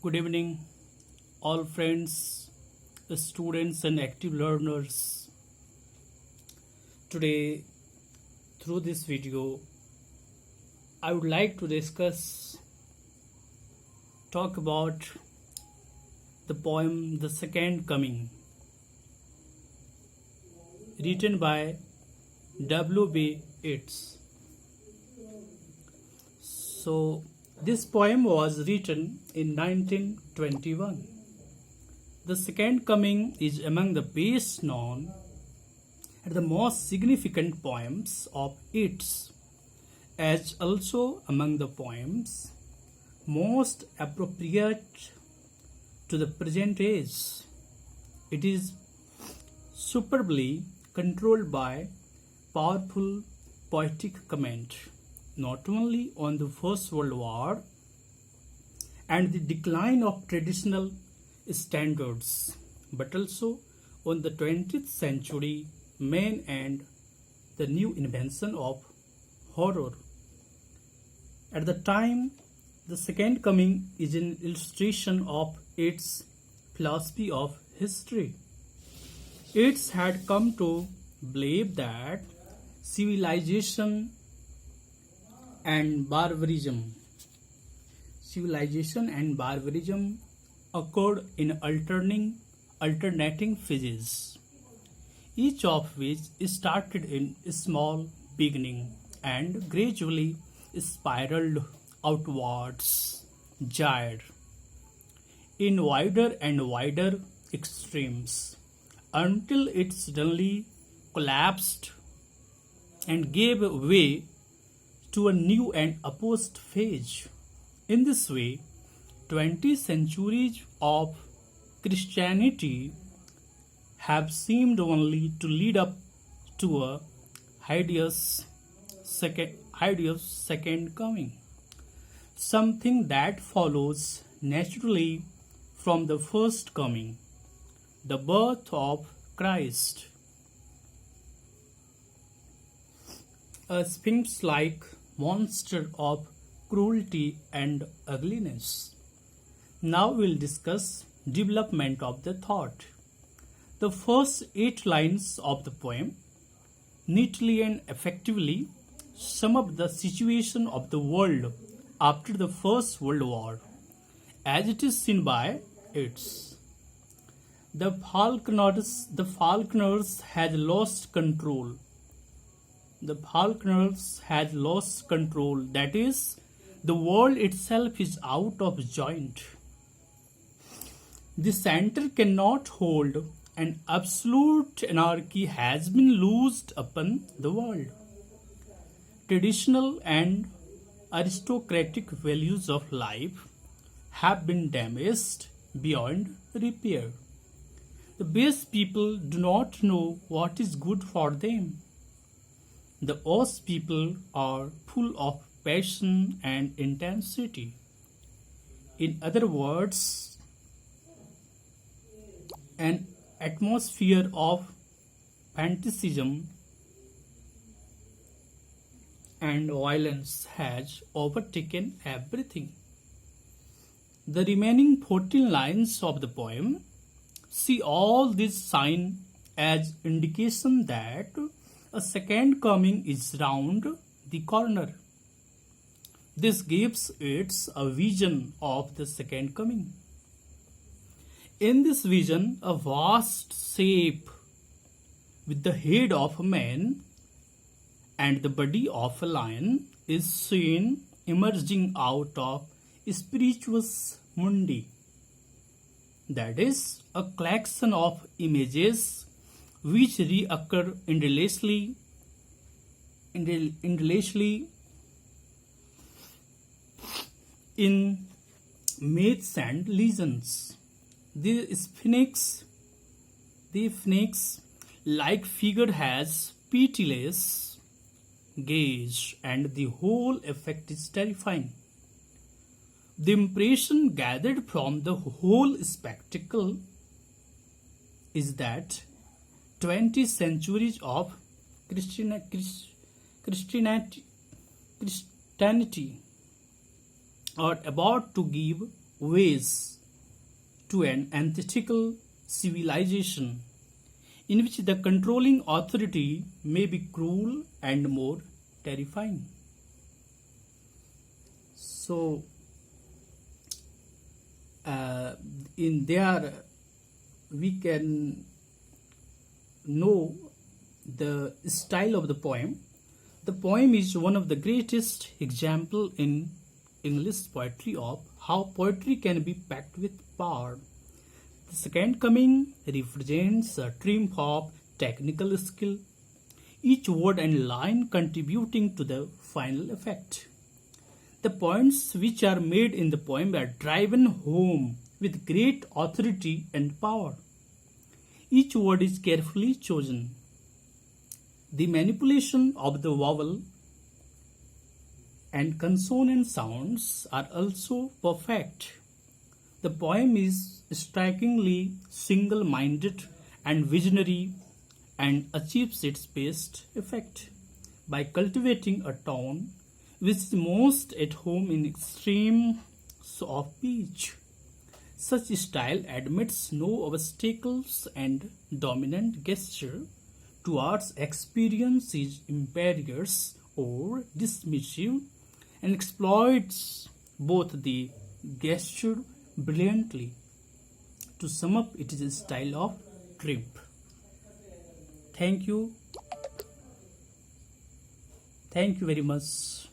Good evening, all friends, students, and active learners. Today, through this video, I would like to talk about the poem The Second Coming, written by W.B.Yeats. So, this poem was written in 1921. The Second Coming is among the best known and the most significant poems of Yeats, as also among the poems most appropriate to the present age. It is superbly controlled by powerful poetic comment, not only on the First World War and the decline of traditional standards, but also on the 20th century men and the new invention of horror. At the time, the Second Coming is an illustration of its philosophy of history. Yeats had come to believe that civilization and barbarism occurred in alternating phases, each of which started in a small beginning and gradually spiraled outwards, gyred in wider and wider extremes until it suddenly collapsed and gave way to a new and opposed phase. In this way, 20 centuries of Christianity have seemed only to lead up to a hideous second coming, something that follows naturally from the first coming, the birth of Christ. A sphinx-like monster of cruelty and ugliness. Now we'll discuss development of the thought. The first 8 lines of the poem neatly and effectively sum up the situation of the world after the First World War, as it is seen by Yeats. The falconers had lost control. That is, the world itself is out of joint. The center cannot hold, and absolute anarchy has been loosed upon the world. Traditional and aristocratic values of life have been damaged beyond repair. The best people do not know what is good for them. The worst people are full of passion and intensity. In other words, an atmosphere of fanaticism and violence has overtaken everything. The remaining 14 lines of the poem see all these signs as indication that a second coming is round the corner. This gives it a vision of the second coming. In this vision, a vast shape with the head of a man and the body of a lion is seen emerging out of spiritus mundi. That is, a collection of images which reoccur endlessly in myths and legends. The sphinx-like figure has pitiless gaze, and the whole effect is terrifying. The impression gathered from the whole spectacle is that 20 centuries of Christianity are about to give ways to an antithetical civilization in which the controlling authority may be cruel and more terrifying. So, in there we can know the style of the poem. The poem is one of the greatest example in English poetry of how poetry can be packed with power. The second coming represents a triumph of technical skill, each word and line contributing to the final effect. The points which are made in the poem are driven home with great authority and power. Each word is carefully chosen. The manipulation of the vowel and consonant sounds are also perfect. The poem is strikingly single-minded and visionary and achieves its best effect by cultivating a tone which is most at home in extremes of pitch. Such style admits no obstacles and dominant gesture towards experience is imperious or dismissive and exploits both the gesture brilliantly. To sum up, it is a style of triumph. Thank you. Thank you very much.